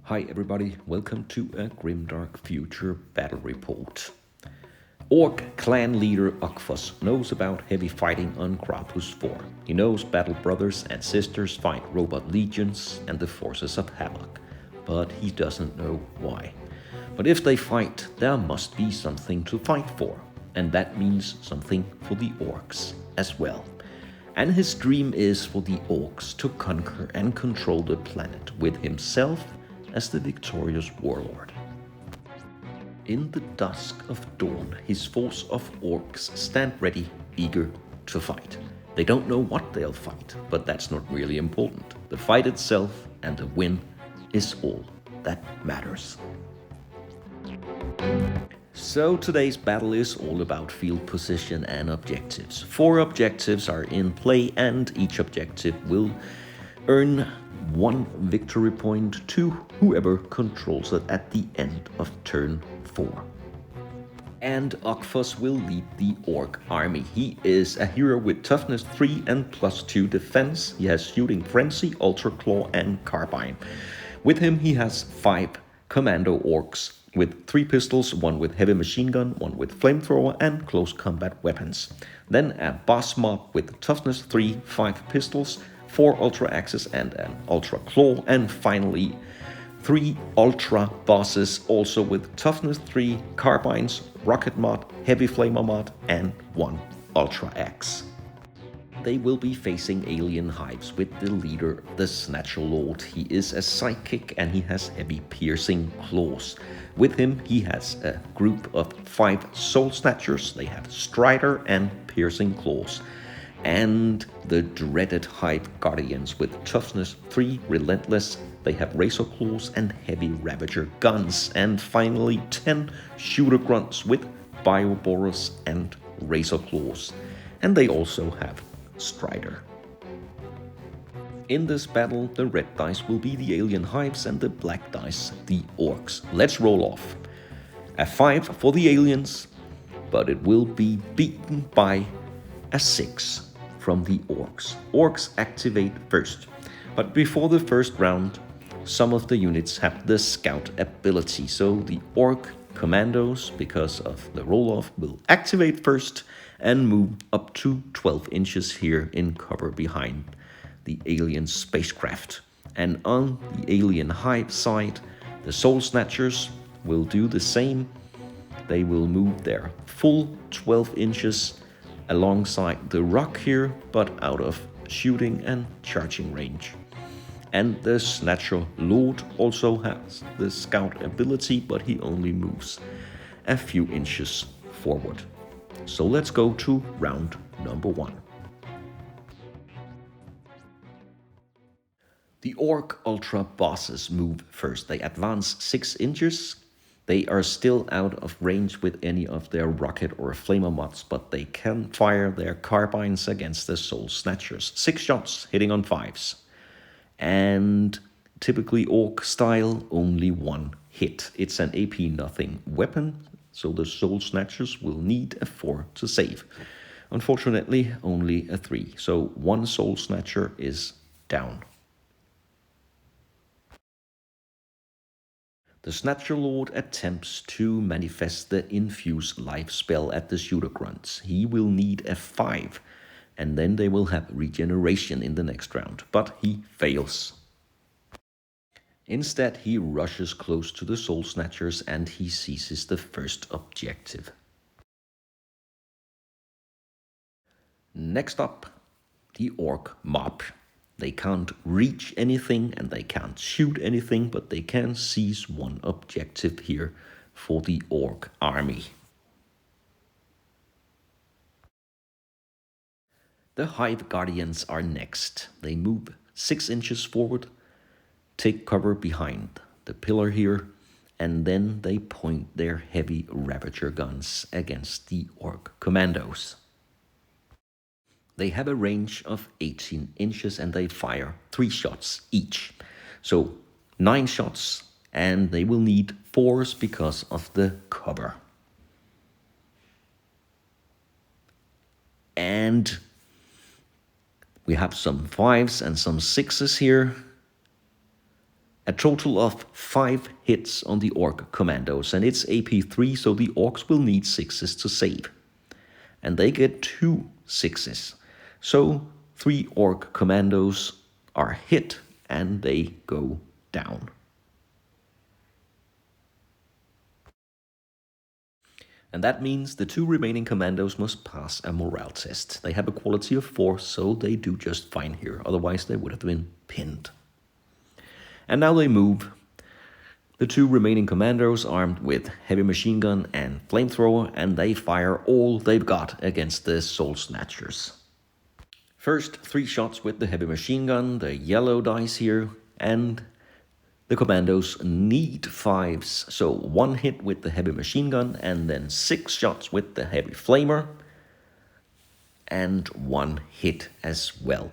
Hi everybody, welcome to a Grimdark Future Battle Report. Orc clan leader Ugfuss knows about heavy fighting on Crapus 4. He knows battle brothers and sisters fight robot legions and the forces of Havoc, but he doesn't know why. But if they fight, there must be something to fight for, and that means something for the Orcs as well. And his dream is for the Orcs to conquer and control the planet with himself as the victorious warlord. In the dusk of dawn, his force of Orcs stand ready, eager to fight. They don't know what they'll fight, but that's not really important. The fight itself and the win is all that matters. So today's battle is all about field position and objectives. 4 objectives are in play and each objective will earn 1 victory point to whoever controls it at the end of turn 4. And Ugfuss will lead the Orc army. He is a hero with toughness 3 and +2 defense. He has shooting frenzy, ultra claw and carbine. With him he has 5 commando orcs with 3 pistols, 1 with heavy machine gun, 1 with flamethrower and close combat weapons. Then a boss mob with toughness 3, 5 pistols, 4 ultra axes and an ultra claw, and finally 3 ultra bosses also with toughness 3, carbines, rocket mod, heavy flamer mod and 1 ultra axe. They will be facing alien hives with the leader, the Snatcher Lord. He is a psychic and he has heavy piercing claws. With him he has a group of 5 soul snatchers. They have strider and piercing claws. And the dreaded Hive Guardians with toughness 3, relentless. They have razor claws and heavy ravager guns. And finally 10 shooter grunts with bioboros and razor claws. And they also have strider. In this battle, the red dice will be the alien hives and the black dice the orcs. Let's roll off. A 5 for the aliens, but it will be beaten by a 6 from the orcs. Orcs activate first, but before the first round, some of the units have the scout ability, so the orc commandos, because of the roll-off, will activate first and move up to 12 inches here in cover behind the alien spacecraft. And on the alien hive side, the soul snatchers will do the same. They will move their full 12 inches alongside the rock here, but out of shooting and charging range. And the Snatcher Lord also has the scout ability, but he only moves a few inches forward. So let's go to round number 1. The Orc Ultra bosses move first. They advance 6 inches. They are still out of range with any of their rocket or flamer mods, but they can fire their carbines against the Soul Snatchers. 6 shots hitting on 5s. And typically Orc style, only 1 hit. It's an AP nothing weapon, so the Soul Snatchers will need a 4 to save. Unfortunately, only a 3, so 1 Soul Snatcher is down. The Snatcher Lord attempts to manifest the Infuse Life spell at the Shooter Grunts. He will need a 5, and then they will have regeneration in the next round, but he fails. Instead, he rushes close to the Soul Snatchers and he seizes the first objective. Next up, the Orc mob. They can't reach anything and they can't shoot anything, but they can seize 1 objective here for the Orc army. The Hive Guardians are next. They move 6 inches forward, take cover behind the pillar here, and then they point their heavy ravager guns against the Orc commandos. They have a range of 18 inches and they fire 3 shots each. So 9 shots, and they will need 4s because of the cover. And we have some 5s and some 6s here. A total of 5 hits on the Orc commandos, and it's AP 3, so the Orcs will need 6s to save. And they get 2 6s. So 3 Orc commandos are hit and they go down. And that means the 2 remaining commandos must pass a morale test. They have a quality of 4, so they do just fine here. Otherwise they would have been pinned. And now they move. The 2 remaining commandos armed with heavy machine gun and flamethrower, and they fire all they've got against the Soul Snatchers. First, 3 shots with the heavy machine gun, the yellow dice here, and the commandos need 5s, so 1 hit with the heavy machine gun, and then 6 shots with the heavy flamer, and 1 hit as well.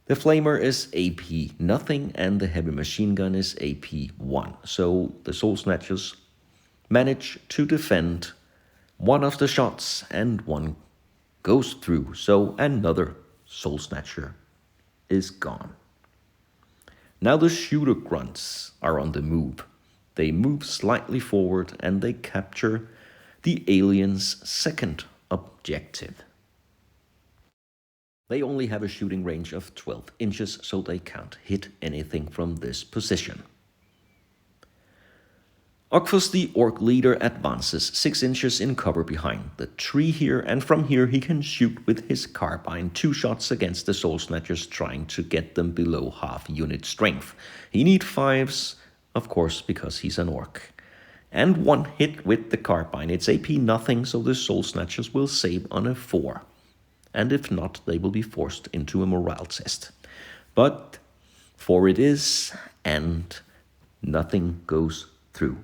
The flamer is AP nothing, and the heavy machine gun is AP 1. So the Soul Snatchers manage to defend 1 of the shots, and 1 goes through, so another Soul Snatcher is gone. Now the shooter grunts are on the move. They move slightly forward and they capture the aliens' second objective. They only have a shooting range of 12 inches, so they can't hit anything from this position. Ugfuss, the Orc leader, advances 6 inches in cover behind the tree here, and from here he can shoot with his carbine 2 shots against the Soul Snatchers, trying to get them below half unit strength. He needs 5s, of course, because he's an Orc. And 1 hit with the carbine. It's AP nothing, so the Soul Snatchers will save on a 4. And if not, they will be forced into a morale test. But 4 it is, and nothing goes through.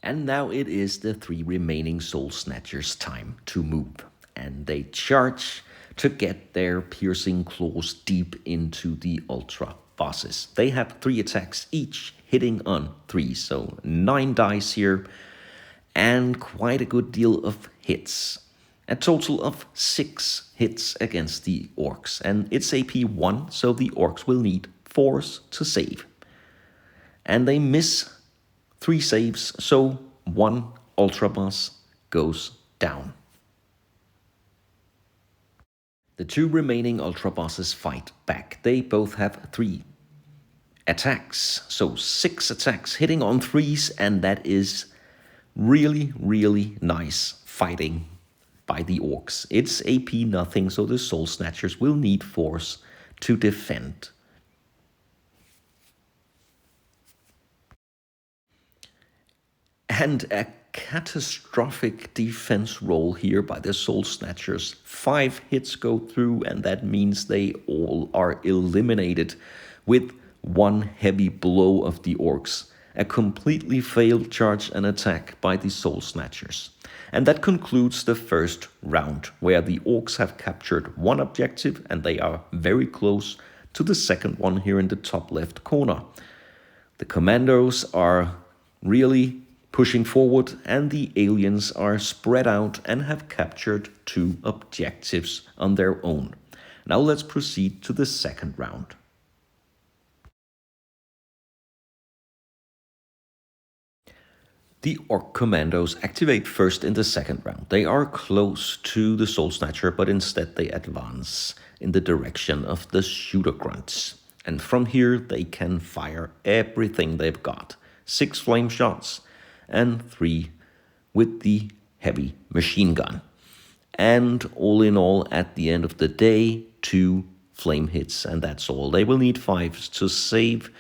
And now it is the 3 remaining Soul Snatchers' time to move. And they charge to get their piercing claws deep into the Ultra bosses. They have 3 attacks each, hitting on 3, so 9 dice here, and quite a good deal of hits. A total of 6 hits against the Orcs, and it's AP 1, so the Orcs will need 4s to save. And they miss 3 saves, so 1 Ultra boss goes down. The 2 remaining Ultra bosses fight back. They both have 3 attacks, so 6 attacks hitting on 3s, and that is really, really nice fighting by the Orcs. It's AP nothing, so the Soul Snatchers will need 4s to defend. And a catastrophic defense roll here by the Soul Snatchers. 5 hits go through, and that means they all are eliminated with 1 heavy blow of the Orcs. A completely failed charge and attack by the Soul Snatchers. And that concludes the first round, where the Orcs have captured 1 objective, and they are very close to the second one here in the top left corner. The commandos are really pushing forward, and the aliens are spread out and have captured 2 objectives on their own. Now let's proceed to the second round. The Orc commandos activate first in the second round. They are close to the Soul Snatcher, but instead they advance in the direction of the shooter grunts. And from here they can fire everything they've got. 6 flame shots and 3 with the heavy machine gun. And all in all, at the end of the day, 2 flame hits, and that's all. They will need 5s to save,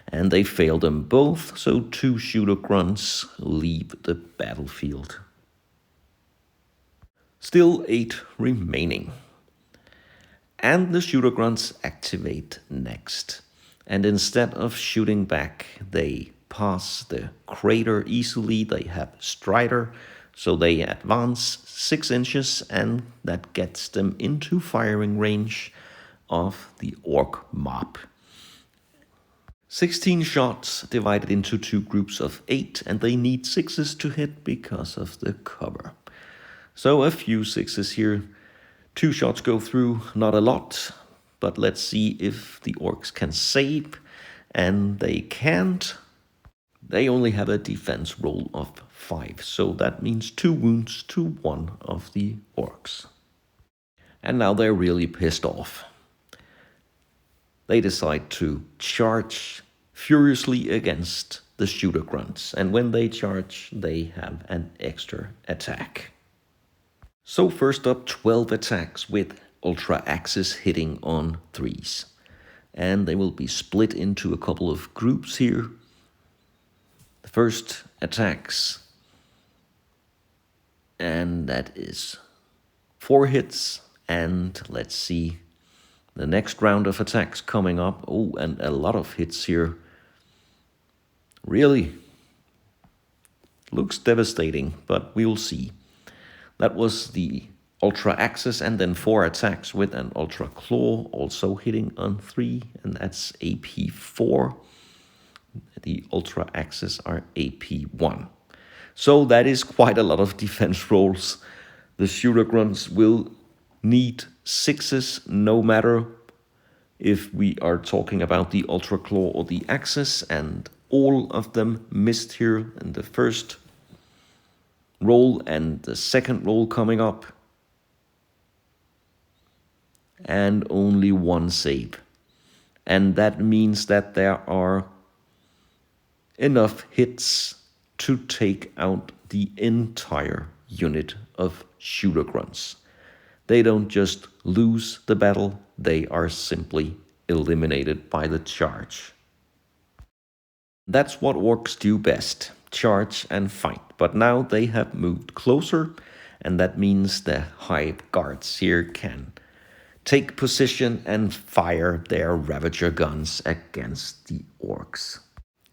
and they fail them both, so 2 shooter grunts leave the battlefield. Still 8 remaining. And the shooter grunts activate next. And instead of shooting back, they pass the crater easily. They have Strider, so they advance 6 inches, and that gets them into firing range of the Orc mob. 16 shots divided into 2 groups of 8, and they need 6s to hit because of the cover. So a few 6s here. 2 shots go through, not a lot. but let's see if the Orcs can save, and they can't. They only have a defense roll of 5, so that means 2 wounds to one of the Orcs. And now they're really pissed off. They decide to charge furiously against the shooter grunts, and when they charge, they have an extra attack. So first up, 12 attacks with Ultra Axis hitting on 3s. And they will be split into a couple of groups here. The first attacks, and that is 4 hits, and let's see the next round of attacks coming up. Oh, and a lot of hits here. Really looks devastating, but we'll see. That was the Ultra Axis, and then 4 attacks with an Ultra Claw, also hitting on 3, and that's AP 4. The Ultra Axis are AP 1. So that is quite a lot of defense rolls. The shooter grunts will need 6s no matter if we are talking about the Ultra Claw or the Axis, and all of them missed here in the first roll and the second roll coming up. And only 1 save. And that means that there are enough hits to take out the entire unit of shooter grunts. They don't just lose the battle, they are simply eliminated by the charge. That's what Orcs do best, charge and fight. But now they have moved closer, and that means the Hive guards here can take position and fire their ravager guns against the Orcs.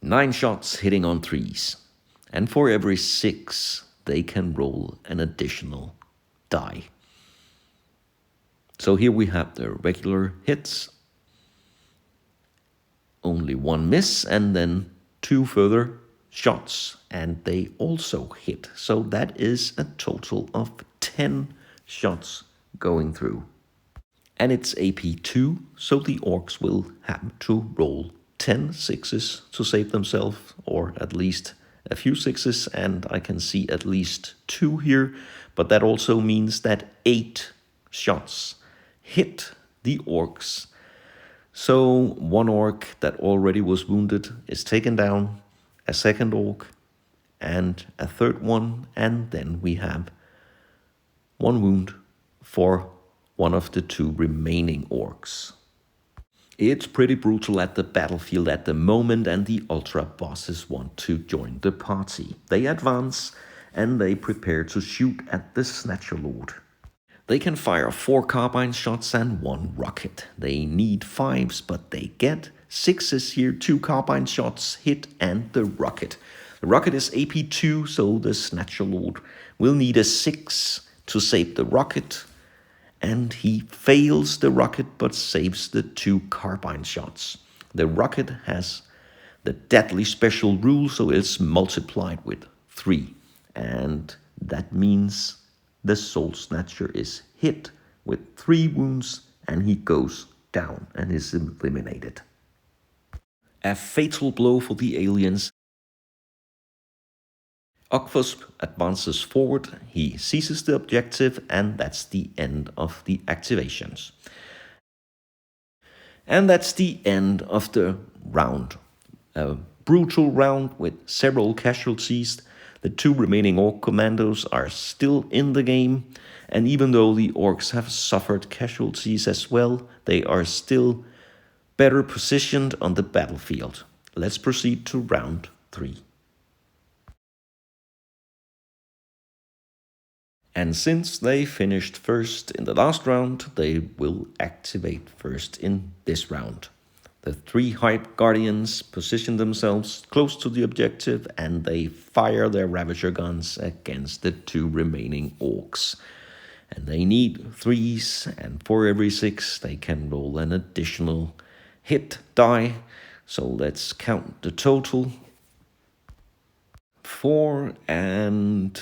9 shots hitting on 3s, and for every 6 they can roll an additional die. So here we have the regular hits, only 1 miss, and then 2 further shots, and they also hit. So that is a total of 10 shots going through. And it's AP2, so the Orcs will have to roll 10 6s to save themselves, or at least a few 6s, and I can see at least 2 here, but that also means that 8 shots hit the Orcs. So 1 Orc that already was wounded is taken down, a 2nd Orc, and a 3rd one, and then we have 1 wound for one of the 2 remaining Orcs. It's pretty brutal at the battlefield at the moment, and the Ultra bosses want to join the party. They advance, and they prepare to shoot at the Snatcher Lord. They can fire 4 carbine shots and 1 rocket. They need 5s, but they get 6s here, 2 carbine shots hit, and the rocket. The rocket is AP2, so the Snatcher Lord will need a 6 to save the rocket. And he fails the rocket, but saves the 2 carbine shots. The rocket has the deadly special rule, so it's multiplied with 3. And that means the Soul Snatcher is hit with 3 wounds, and he goes down and is eliminated. A fatal blow for the aliens. Ugfuss advances forward, he seizes the objective, and that's the end of the activations. And that's the end of the round. A brutal round with several casualties. The 2 remaining Orc commandos are still in the game, and even though the Orcs have suffered casualties as well, they are still better positioned on the battlefield. Let's proceed to round 3. And since they finished first in the last round, they will activate first in this round. The 3 Hive Guardians position themselves close to the objective, and they fire their Ravager guns against the 2 remaining Orcs. And they need 3s, and for every 6 they can roll an additional hit die. So let's count the total. 4 and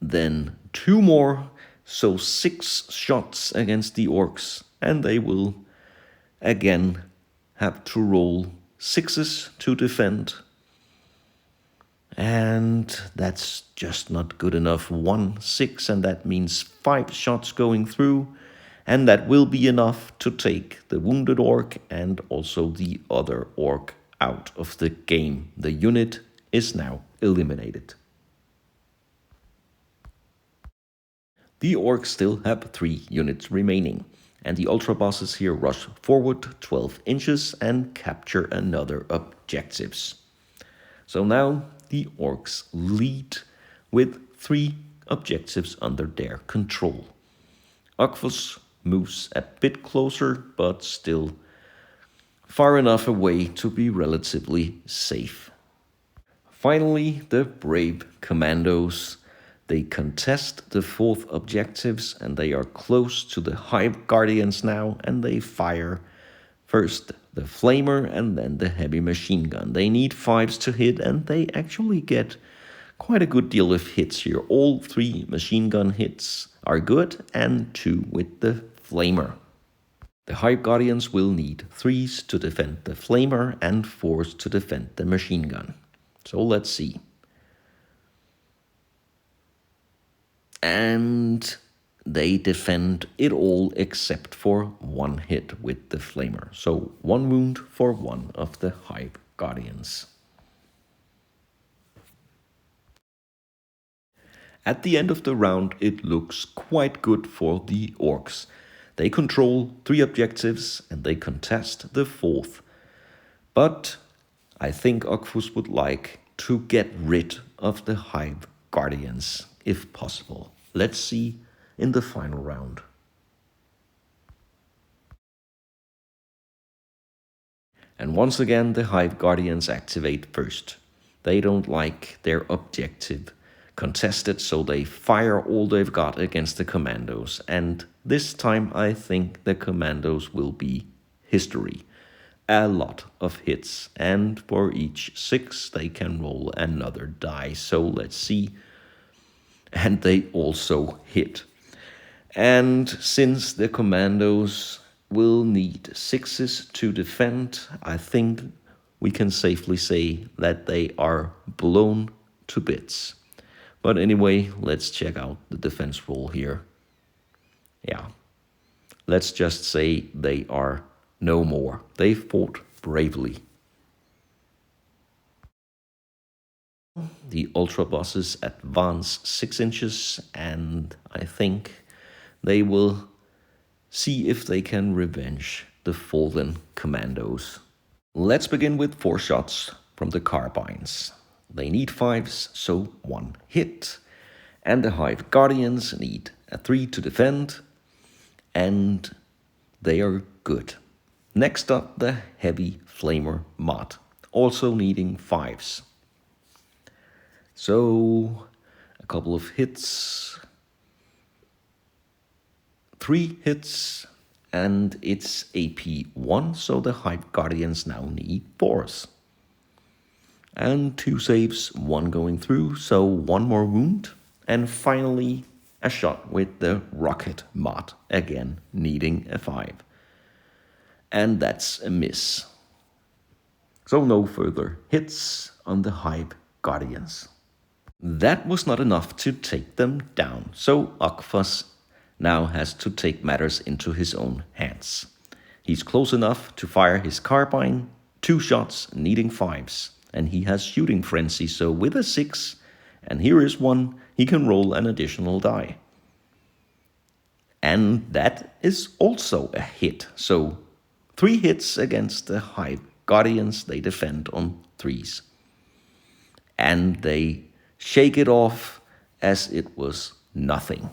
then 2 more, so 6 shots against the Orcs, and they will again have to roll 6s to defend. And that's just not good enough. 1 6, and that means 5 shots going through. And that will be enough to take the wounded orc and also the other orc out of the game. The unit is now eliminated. The orcs still have 3 units remaining, and the ultra bosses here rush forward 12 inches and capture another objectives. So now the orcs lead with 3 objectives under their control. Ugfuss moves a bit closer, but still far enough away to be relatively safe. Finally, the brave commandos. They contest the 4th objectives, and they are close to the Hive Guardians now, and they fire first the flamer and then the heavy machine gun. They need 5s to hit, and they actually get quite a good deal of hits here. All 3 machine gun hits are good, and 2 with the flamer. The Hive Guardians will need 3s to defend the flamer and 4s to defend the machine gun. So let's see. And they defend it all except for 1 hit with the flamer. So 1 wound for 1 of the Hive Guardians. At the end of the round, it looks quite good for the orcs. They control 3 objectives and they contest the 4th. But I think Ugfuss would like to get rid of the Hive Guardians, if possible. Let's see in the final round. And once again, the Hive Guardians activate first. They don't like their objective contested, so they fire all they've got against the commandos. And this time I think the commandos will be history. A lot of hits, and for each 6 they can roll another die. So let's see. And they also hit. And since the commandos will need 6s to defend, I think we can safely say that they are blown to bits. But anyway, let's check out the defense roll here. Yeah, let's just say they are no more. They fought bravely. The ultra bosses advance 6 inches, and I think they will see if they can revenge the fallen commandos. Let's begin with 4 shots from the carbines. They need 5s, so 1 hit. And the Hive Guardians need a 3 to defend, and they are good. Next up, the heavy flamer mod, also needing 5s. So a couple of hits, 3 hits, and it's AP 1, so the Hive Guardians now need 4s. And 2 saves, 1 going through, so 1 more wound. And finally, a shot with the rocket mod, again needing a 5. And that's a miss. So no further hits on the Hive Guardians. That was not enough to take them down, so Ugfuss now has to take matters into his own hands. He's close enough to fire his carbine, 2 shots needing 5s, and he has shooting frenzy, so with a 6, and here is 1, he can roll an additional die. And that is also a hit, so 3 hits against the Hive Guardians. They defend on 3s. And they shake it off as it was nothing.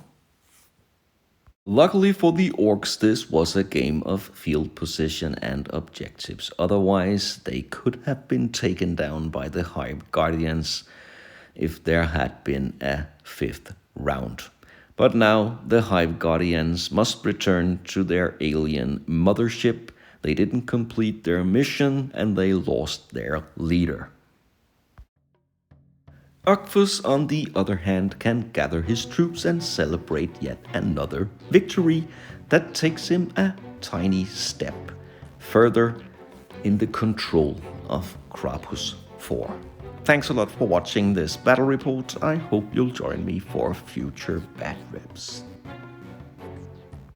Luckily for the orcs, this was a game of field position and objectives. Otherwise, they could have been taken down by the Hive Guardians if there had been a 5th round. But now the Hive Guardians must return to their alien mothership. They didn't complete their mission and they lost their leader. Ugfuss, on the other hand, can gather his troops and celebrate yet another victory that takes him a tiny step further in the control of Crapus 4. Thanks a lot for watching this battle report. I hope you'll join me for future bad reps.